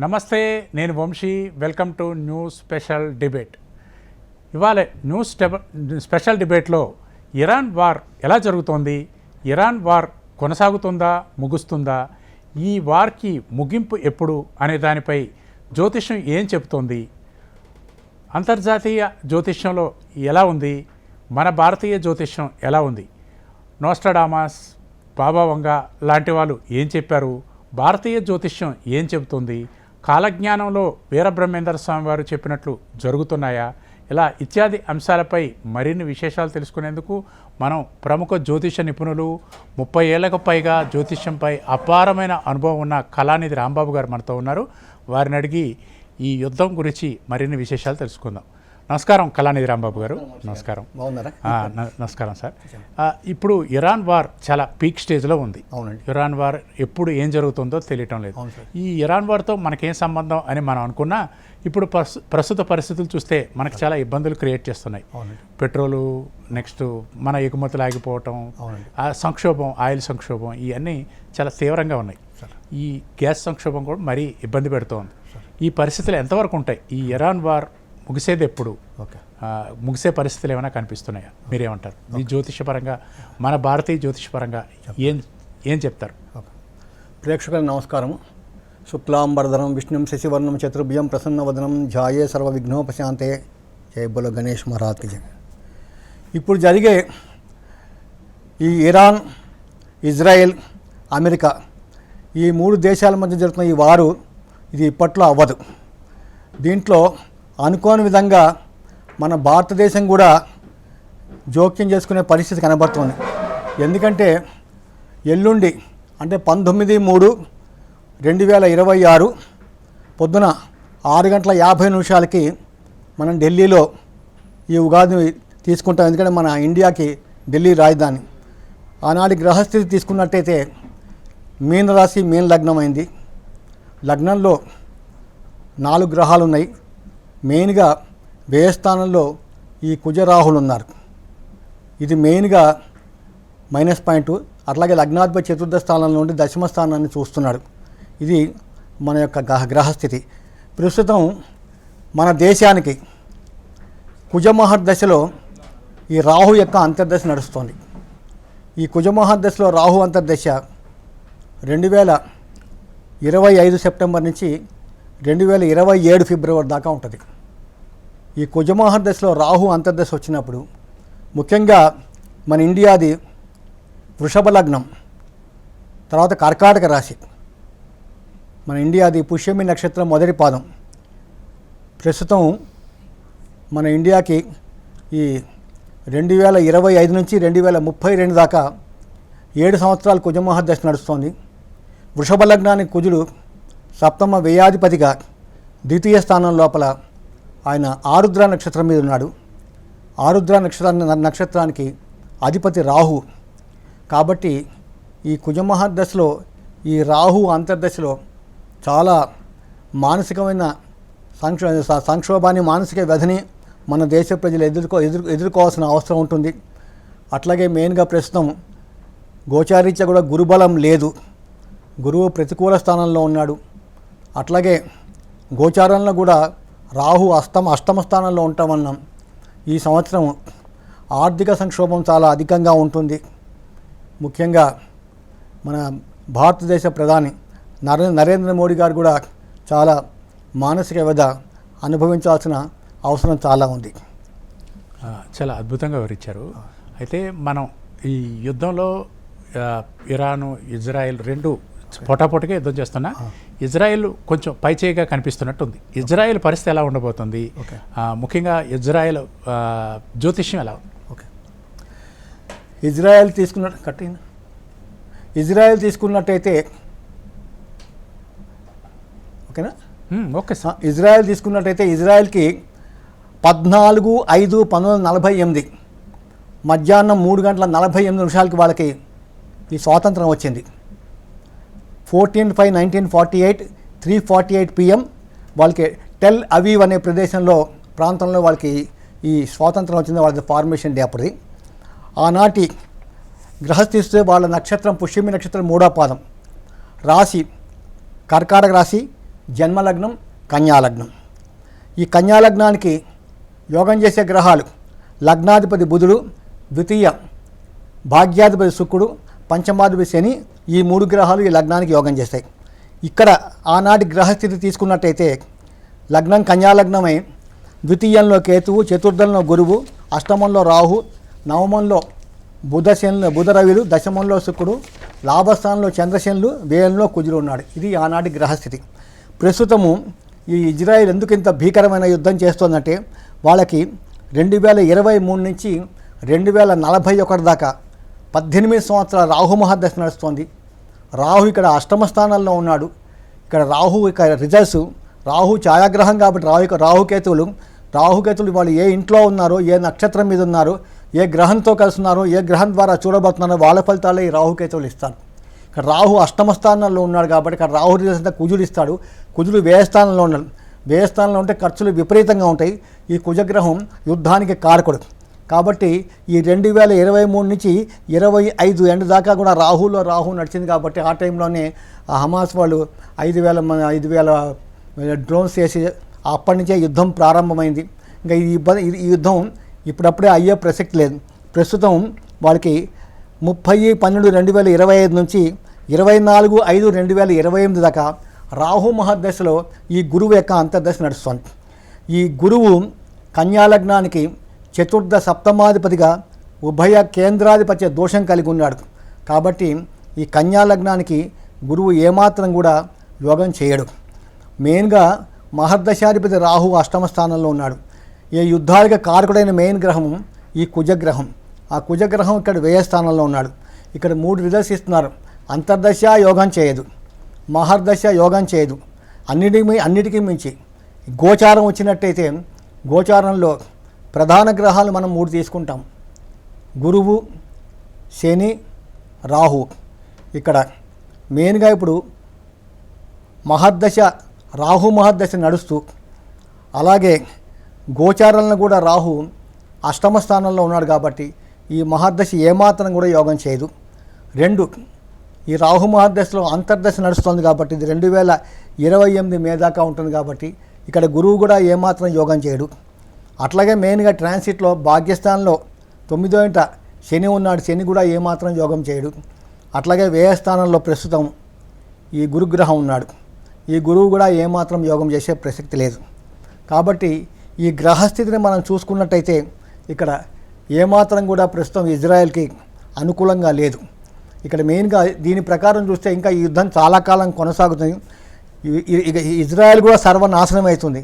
నమస్తే, నేను Vamshi. Welcome to news special debate. ఇవాళ స్పెషల్ డిబేట్లో ఇరాన్ వార్ ఎలా జరుగుతోంది, ఇరాన్ వార్ కొనసాగుతుందా ముగుస్తుందా, ఈ వార్కి ముగింపు ఎప్పుడు అనే దానిపై జ్యోతిష్యం ఏం చెబుతోంది, అంతర్జాతీయ జ్యోతిష్యంలో ఎలా ఉంది, మన భారతీయ జ్యోతిష్యం ఎలా ఉంది, నోస్ట్రాడామస్, బాబా వంగా లాంటి వాళ్ళు ఏం చెప్పారు, భారతీయ జ్యోతిష్యం ఏం చెబుతుంది, కాలజ్ఞానంలో వీరబ్రహ్మేంద్ర స్వామి వారు చెప్పినట్లు జరుగుతున్నాయా, ఇలా ఇత్యాది అంశాలపై మరిన్ని విశేషాలు తెలుసుకునేందుకు మనం ప్రముఖ జ్యోతిష నిపుణులు, 30 ఏళ్లకు పైగా జ్యోతిష్యంపై అపారమైన అనుభవం ఉన్న కళానిధి రాంబాబు గారు మనతో ఉన్నారు. వారిని అడిగి ఈ యుద్ధం గురించి మరిన్ని విశేషాలు తెలుసుకుందాం. నమస్కారం కళానిధి రాంబాబు గారు. నమస్కారం. నమస్కారం సార్. ఇప్పుడు ఇరాన్ వార్ చాలా పీక్ స్టేజ్లో ఉంది. అవునండి. ఇరాన్ వార్ ఎప్పుడు ఏం జరుగుతుందో తెలియటం లేదు. ఈ ఇరాన్ వార్తో మనకేం సంబంధం అని మనం అనుకున్నా ఇప్పుడు ప్రస్తుత పరిస్థితులు చూస్తే మనకు చాలా ఇబ్బందులు క్రియేట్ చేస్తున్నాయి. పెట్రోలు, నెక్స్ట్ మన ఎగుమతులు ఆగిపోవటం, సంక్షోభం, ఆయిల్ సంక్షోభం, ఇవన్నీ చాలా తీవ్రంగా ఉన్నాయి. ఈ గ్యాస్ సంక్షోభం కూడా మరీ ఇబ్బంది పెడుతోంది. ఈ పరిస్థితులు ఎంతవరకు ఉంటాయి? ఈ ఇరాన్ వార్ ముగిసేది ఎప్పుడు? ముగిసే పరిస్థితులు ఏమైనా కనిపిస్తున్నాయా? మీరేమంటారు? ఈ జ్యోతిషపరంగా, మన భారతీయ జ్యోతిషపరంగా ఏం చెప్తారు? ప్రేక్షకులకు నమస్కారం. శుక్లాంబరధరం విష్ణుం శశివర్ణం చతుర్భుజం ప్రసన్నవదనం ధ్యాయే సర్వ విఘ్నోపశాంతే. జై బోలో గణేష్ మహారాజ్కి జై. ఇప్పుడు జరిగే ఈ ఇరాన్, ఇజ్రాయెల్, అమెరికా ఈ 3 దేశాల మధ్య జరుగుతున్న ఈ వారు ఇది ఇప్పట్లో అవ్వదు. దీంట్లో అనుకోని విధంగా మన భారతదేశం కూడా జోక్యం చేసుకునే పరిస్థితి కనబడుతుంది. ఎందుకంటే ఎల్లుండి అంటే 19/3/2026 పొద్దున 6:50 మనం ఢిల్లీలో ఈ ఉగాది తీసుకుంటాం. ఎందుకంటే మన ఇండియాకి ఢిల్లీ రాజధాని. ఆనాటి గ్రహస్థితి తీసుకున్నట్టయితే మీనరాశి మీన లగ్నం అయింది. లగ్నంలో 4 గ్రహాలు ఉన్నాయి. మెయిన్గా వ్యయస్థానంలో ఈ కుజరాహులు ఉన్నారు. ఇది మెయిన్గా మైనస్ పాయింట్. అట్లాగే లగ్నాధిపతి చతుర్థ స్థానంలో ఉండి దశమ స్థానాన్ని చూస్తున్నాడు. ఇది మన యొక్క గ్రహస్థితి. ప్రస్తుతం మన దేశానికి కుజమహర్దశలో ఈ రాహు యొక్క అంతర్దశ నడుస్తోంది. ఈ కుజమహర్దశలో రాహు అంతర్దశ 2025 సెప్టెంబర్ నుంచి 2027 ఫిబ్రవరి దాకా ఉంటుంది. ఈ కుజమహర్దశలో రాహు అంతర్దశ వచ్చినప్పుడు ముఖ్యంగా మన ఇండియాది వృషభ లగ్నం, తర్వాత కర్కాటక రాశి, మన ఇండియాది పుష్యమి నక్షత్రం మొదటి పాదం. ప్రస్తుతం మన ఇండియాకి ఈ 2025 నుంచి 2032 దాకా 7 సంవత్సరాలు కుజమహర్దశ నడుస్తోంది. వృషభ లగ్నానికి కుజుడు సప్తమ వ్యయాధిపతిగా ద్వితీయ స్థానం లోపల ఆయన ఆరుద్ర నక్షత్రం మీద ఉన్నాడు. ఆరుద్ర నక్షత్రానికి అధిపతి రాహు. కాబట్టి ఈ కుజమహర్దశలో ఈ రాహు అంతర్దశలో చాలా మానసికమైన సంక్షోభాన్ని, మానసిక వ్యధని మన దేశ ప్రజలు ఎదుర్కోవాల్సిన అవసరం ఉంటుంది. అట్లాగే మెయిన్గా ప్రస్తుతం గోచారీత్యా కూడా గురుబలం లేదు. గురువు ప్రతికూల స్థానంలో ఉన్నాడు. అట్లాగే గోచారంలో కూడా రాహు అష్టమ స్థానంలో ఉంటామన్నాం. ఈ సంవత్సరం ఆర్థిక సంక్షోభం చాలా అధికంగా ఉంటుంది. ముఖ్యంగా మన భారతదేశ ప్రధాని నరేంద్ర మోడీ గారు కూడా చాలా మానసిక వ్యధ అనుభవించాల్సిన అవసరం చాలా ఉంది. చాలా అద్భుతంగా వివరించారు. అయితే మనం ఈ యుద్ధంలో ఇరాను, ఇజ్రాయెల్ రెండు పోటాపోటీగా యుద్ధం చేస్తున్నా, ఇజ్రాయెల్ కొంచెం పైచేయిగా కనిపిస్తున్నట్టు ఉంది. ఇజ్రాయెల్ పరిస్థితి ఎలా ఉండబోతుంది? ముఖ్యంగా ఇజ్రాయెల్ జ్యోతిష్యం ఎలా ఉంది? ఇజ్రాయెల్ తీసుకున్నట్టయితే ఓకేనా? Okay sir. ఇజ్రాయెల్ తీసుకున్నట్టయితే ఇజ్రాయెల్కి 14/5/1948 మధ్యాహ్నం 3:48 వాళ్ళకి ఈ స్వాతంత్రం వచ్చింది. 14/5/1948 3:48 PM వాళ్ళకి టెల్ అవీవ్ అనే ప్రాంతంలో వాళ్ళకి ఈ స్వాతంత్రం వచ్చింది. వాళ్ళది ఫార్మేషన్ డే అప్పటిది. ఆనాటి గ్రహస్థిస్తే వాళ్ళ నక్షత్రం పుష్యమి నక్షత్రం 3వ పాదం, రాశి కర్కాటక రాశి, జన్మలగ్నం, కన్యాలగ్నం. ఈ కన్యాలగ్నానికి యోగం చేసే గ్రహాలు లగ్నాధిపతి బుధుడు, ద్వితీయ భాగ్యాధిపతి శుక్రుడు, పంచమాధిపతి శని. ఈ 3 గ్రహాలు ఈ లగ్నానికి యోగం చేస్తాయి. ఇక్కడ ఆనాటి గ్రహస్థితి తీసుకున్నట్టయితే లగ్నం కన్యాలగ్నమై ద్వితీయంలో కేతువు, చతుర్థంలో గురువు, అష్టమంలో రాహు, నవమంలో బుధ రవిలు, దశమంలో శుక్రుడు, లాభస్థానంలో చంద్రశనులు, వ్యయంలో కుజుడు ఉన్నాడు. ఇది ఆనాటి గ్రహస్థితి. ప్రస్తుతము ఈ ఇజ్రాయెల్ ఎందుకు ఇంత భీకరమైన యుద్ధం చేస్తోందంటే వాళ్ళకి 2023 నుంచి 2041 దాకా 18 సంవత్సరాల రాహు మహాదశ నడుస్తోంది. రాహు ఇక్కడ అష్టమ స్థానంలో ఉన్నాడు. ఇక్కడ రాహు రిజల్ట్స్, రాహు ఛాయాగ్రహం కాబట్టి రాహుకేతువులు వాళ్ళు ఏ ఇంట్లో ఉన్నారో, ఏ నక్షత్రం మీద ఉన్నారో, ఏ గ్రహంతో కలిసి ఉన్నారో, ఏ గ్రహం ద్వారా చూడబోతున్నారో వాళ్ళ ఫలితాలే ఈ రాహుకేతువులు ఇస్తారు. ఇక్కడ రాహు అష్టమ స్థానంలో ఉన్నాడు కాబట్టి ఇక్కడ రాహు రిజల్ట్స్ అంతా కుజుడు ఇస్తాడు. కుజుడు వ్యయస్థానంలో ఉన్నాడు. వ్యయస్థానంలో ఉంటే ఖర్చులు విపరీతంగా ఉంటాయి. ఈ కుజగ్రహం యుద్ధానికి కారకుడు కాబట్టి ఈ 2023 నుంచి 25 ఎండ్ దాకా కూడా రాహు నడిచింది కాబట్టి ఆ టైంలోనే హమాస్ వాళ్ళు 5,000 డ్రోన్స్ వేసి అప్పటి నుంచే యుద్ధం ప్రారంభమైంది. ఇంకా ఈ యుద్ధం ఇప్పుడప్పుడే అయ్యే ప్రసక్తి లేదు. ప్రస్తుతం వాళ్ళకి 30/12/2025 నుంచి 24/5/2028 దాకా రాహు మహాదశలో ఈ గురువు యొక్క అంతర్దశ నడుస్తుంది. ఈ గురువు కన్యాలగ్నానికి చతుర్థ సప్తమాధిపతిగా ఉభయ కేంద్రాధిపత్య దోషం కలిగి ఉన్నాడు. కాబట్టి ఈ కన్యాలగ్నానికి గురువు ఏమాత్రం కూడా యోగం చేయడు. మెయిన్గా మహర్దశాధిపతి రాహు అష్టమ స్థానంలో ఉన్నాడు. ఈ యుద్ధాలకు కారకుడైన మెయిన్ గ్రహం ఈ కుజగ్రహం. ఆ కుజగ్రహం ఇక్కడ వ్యయస్థానంలో ఉన్నాడు. ఇక్కడ 3 రిజల్ట్స్ ఇస్తున్నారు. అంతర్దశ యోగం చేయదు, మహర్దశ యోగం చేయదు. అన్నిటికీ మించి గోచారం వచ్చినట్టయితే గోచారంలో ప్రధాన గ్రహాలు మనం 3 తీసుకుంటాం. గురువు, శని, రాహు. ఇక్కడ మెయిన్గా ఇప్పుడు మహర్దశ రాహు మహర్దశ నడుస్తూ అలాగే గోచారాలను కూడా రాహు అష్టమ స్థానంలో ఉన్నాడు కాబట్టి ఈ మహర్దశ ఏమాత్రం కూడా యోగం చేయదు. 2 ఈ రాహు మహర్దశలో అంతర్దశ నడుస్తుంది కాబట్టి ఇది 2028 మే దాకా ఉంటుంది కాబట్టి ఇక్కడ గురువు కూడా ఏమాత్రం యోగం చేయడు. అట్లాగే మెయిన్గా ట్రాన్సిట్లో భాగ్యస్థానంలో 9వ ఇంట శని ఉన్నాడు. శని కూడా ఏమాత్రం యోగం చేయడు. అట్లాగే వ్యయస్థానంలో ప్రస్తుతం ఈ గురుగ్రహం ఉన్నాడు. ఈ గురువు కూడా ఏమాత్రం యోగం చేసే ప్రసక్తి లేదు. కాబట్టి ఈ గ్రహస్థితిని మనం చూసుకున్నట్టయితే ఇక్కడ ఏమాత్రం కూడా ప్రస్తుతం ఇజ్రాయెల్కి అనుకూలంగా లేదు. ఇక్కడ మెయిన్గా దీని ప్రకారం చూస్తే ఇంకా ఈ యుద్ధం చాలా కాలం కొనసాగుతుంది. ఇజ్రాయెల్ కూడా సర్వనాశనం అవుతుంది.